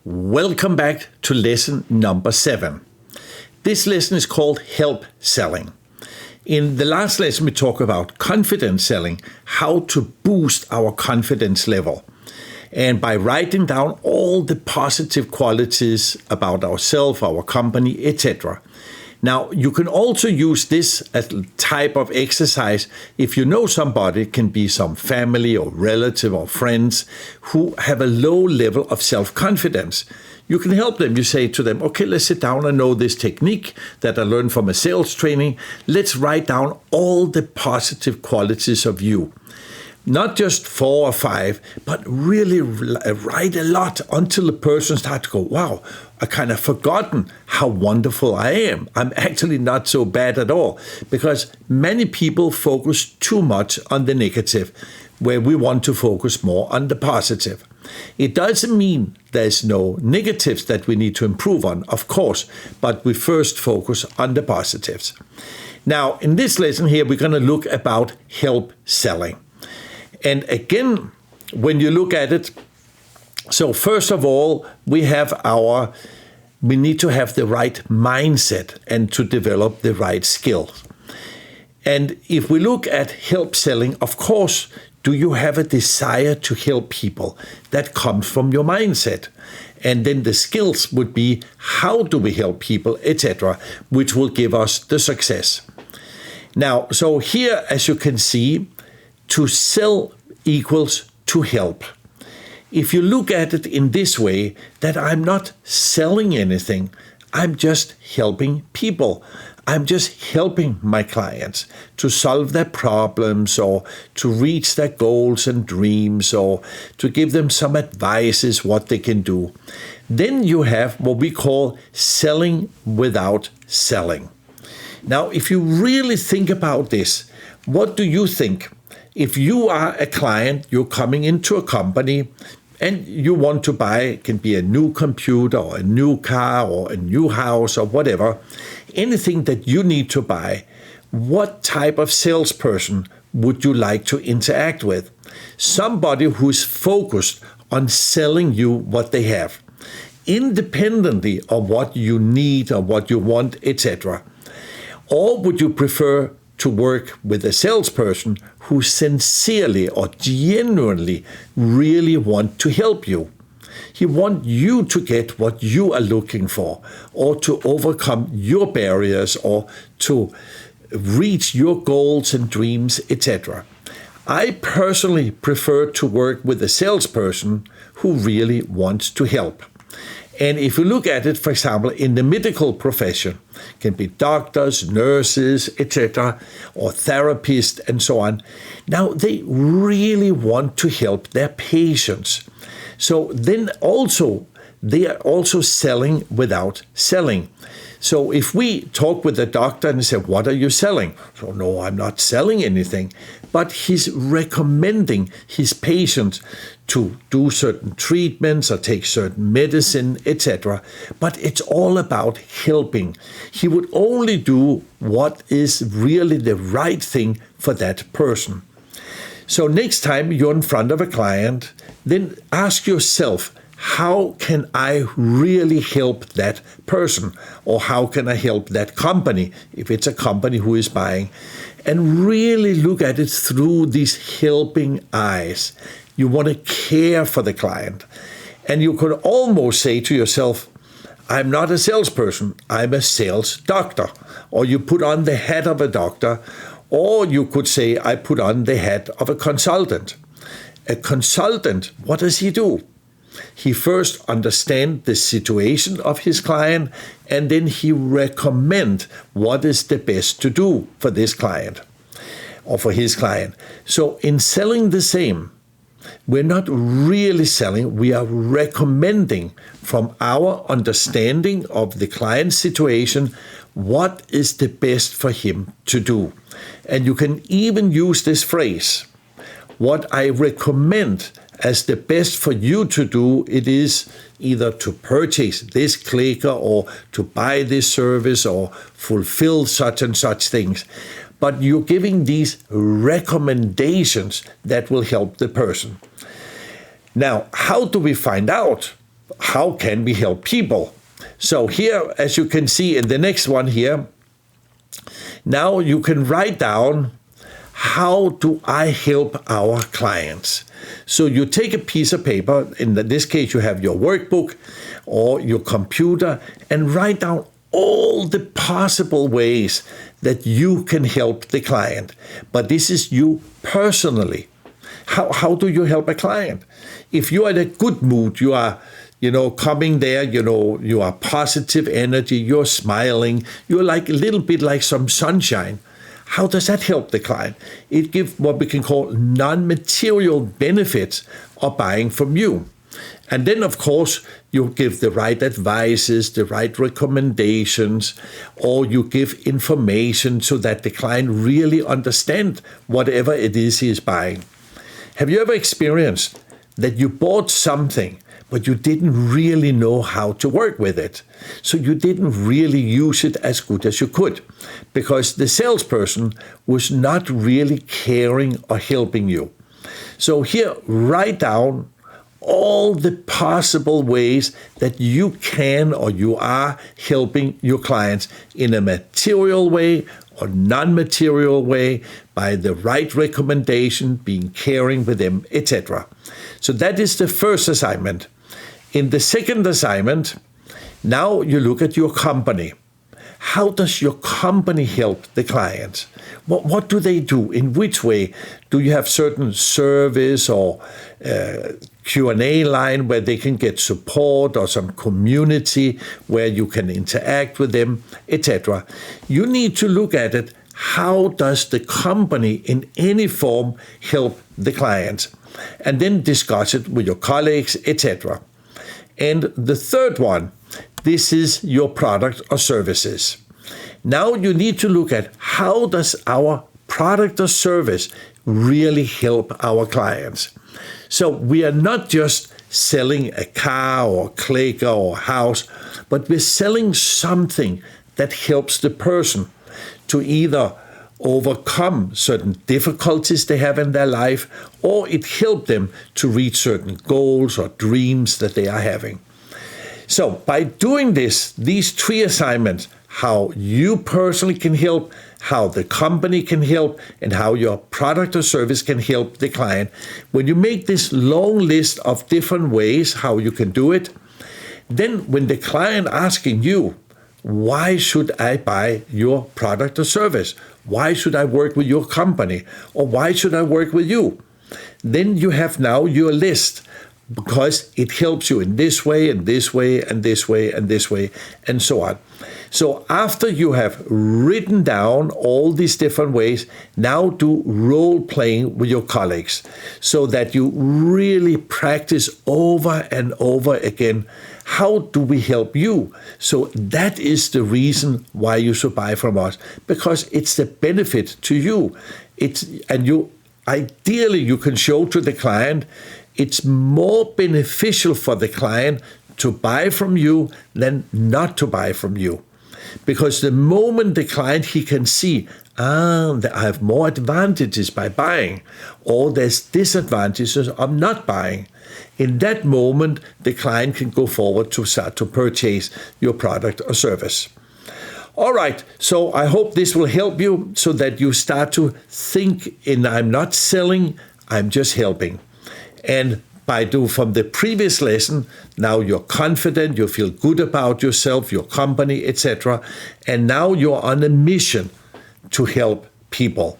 Welcome back to lesson number 7. This lesson is called Help Selling. In the last lesson, we talked about confidence selling, how to boost our confidence level. And by writing down all the positive qualities about ourselves, our company, etc. Now, you can also use this as a type of exercise if you know somebody, it can be some family or relative or friends who have a low level of self-confidence. You can help them. You say to them, okay, let's sit down and know this technique that I learned from a sales training. Let's write down all the positive qualities of you. Not just 4 or 5, but really write a lot until the person starts to go, wow, I kind of forgotten how wonderful I am. I'm actually not so bad at all. Because many people focus too much on the negative, where we want to focus more on the positive. It doesn't mean there's no negatives that we need to improve on, of course, but we first focus on the positives. Now, in this lesson here, we're going to look about help selling. And again, when you look at it, so first of all, we need to have the right mindset and to develop the right skills. And if we look at help selling, of course, do you have a desire to help people? That comes from your mindset. And then the skills would be how do we help people, etc., which will give us the success. Now, so here, as you can see, to sell equals to help. If you look at it in this way, that I'm not selling anything, I'm just helping people. I'm just helping my clients to solve their problems or to reach their goals and dreams or to give them some advices what they can do. Then you have what we call selling without selling. Now, if you really think about this, what do you think? If you are a client, you're coming into a company and you want to buy, it can be a new computer or a new car or a new house or whatever, anything that you need to buy, what type of salesperson would you like to interact with? Somebody who's focused on selling you what they have, independently of what you need or what you want, etc. Or would you prefer to work with a salesperson who sincerely or genuinely really want to help you? He wants you to get what you are looking for, or to overcome your barriers, or to reach your goals and dreams, etc. I personally prefer to work with a salesperson who really wants to help. And if you look at it, for example, in the medical profession, it can be doctors, nurses, etc., or therapists, and so on. Now, they really want to help their patients. So then also, they are also selling without selling. So if we talk with the doctor and say, what are you selling? So no, I'm not selling anything. But he's recommending his patients to do certain treatments or take certain medicine, etc. But it's all about helping. He would only do what is really the right thing for that person. So next time you're in front of a client, then ask yourself, how can I really help that person? Or how can I help that company, if it's a company who is buying? And really look at it through these helping eyes. You want to care for the client. And you could almost say to yourself, I'm not a salesperson, I'm a sales doctor. Or you put on the hat of a doctor. Or you could say, I put on the hat of a consultant. A consultant, what does he do? He first understands the situation of his client, and then he recommends what is the best to do for this client or for his client. So in selling the same, we're not really selling, we are recommending from our understanding of the client's situation what is the best for him to do. And you can even use this phrase, what I recommend as the best for you to do, it is either to purchase this clicker or to buy this service or fulfill such and such things. But you're giving these recommendations that will help the person. Now, how do we find out how can we help people? So here, as you can see in the next one here, now you can write down, how do I help our clients? So you take a piece of paper, in this case you have your workbook or your computer, and write down all the possible ways that you can help the client. But this is you personally. How do you help a client? If you are in a good mood, you are coming there, you are positive energy, you're smiling, you're like a little bit like some sunshine. How does that help the client? It gives what we can call non-material benefits of buying from you. And then, of course, you give the right advices, the right recommendations, or you give information so that the client really understands whatever it is he is buying. Have you ever experienced that you bought something, but you didn't really know how to work with it? So you didn't really use it as good as you could because the salesperson was not really caring or helping you. So here, write down all the possible ways that you can or you are helping your clients in a material way or non-material way, by the right recommendation, being caring with them, etc. So that is the first assignment. In the second assignment, now you look at your company. How does your company help the clients? What do they do? In which way? Do you have certain service or Q&A line where they can get support, or some community where you can interact with them, etc.? You need to look at it. How does the company in any form help the client? And then discuss it with your colleagues, etc. And the third one, this is your product or services. Now you need to look at, how does our product or service really help our clients? So we are not just selling a car or a clicker or a house, but we're selling something that helps the person to either overcome certain difficulties they have in their life, or it helps them to reach certain goals or dreams that they are having. So by doing these three assignments, how you personally can help, how the company can help, and how your product or service can help the client, when you make this long list of different ways how you can do it, then when the client asking you, why should I buy your product or service? Why should I work with your company? Or why should I work with you? Then you have now your list, because it helps you in this way, and this way, and this way, and this way, and so on. So after you have written down all these different ways, now do role playing with your colleagues so that you really practice over and over again. How do we help you? So that is the reason why you should buy from us, because it's the benefit to you. Ideally you can show to the client it's more beneficial for the client to buy from you than not to buy from you. Because the moment the client, he can see, I have more advantages by buying, or there's disadvantages of not buying. In that moment, the client can go forward to start to purchase your product or service. All right, so I hope this will help you so that you start to think I'm not selling, I'm just helping. And from the previous lesson, now you're confident, you feel good about yourself, your company, etc. And now you're on a mission to help people.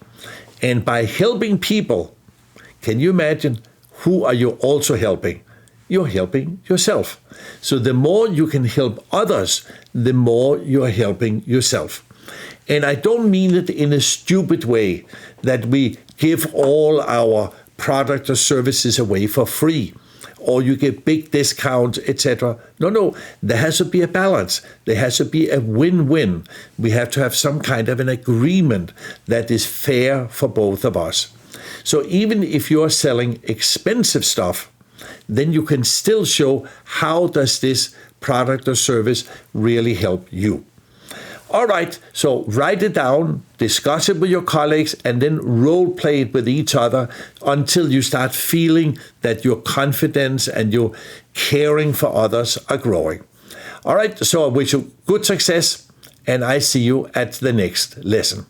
And by helping people, can you imagine, who are you also helping? You're helping yourself. So the more you can help others, the more you're helping yourself. And I don't mean it in a stupid way that we give all our product or services away for free, or you get big discounts, etc. No, there has to be a balance. There has to be a win-win. We have to have some kind of an agreement that is fair for both of us. So even if you're selling expensive stuff, then you can still show, how does this product or service really help you? All right, so write it down, discuss it with your colleagues, and then role play it with each other until you start feeling that your confidence and your caring for others are growing. All right, so I wish you good success, and I see you at the next lesson.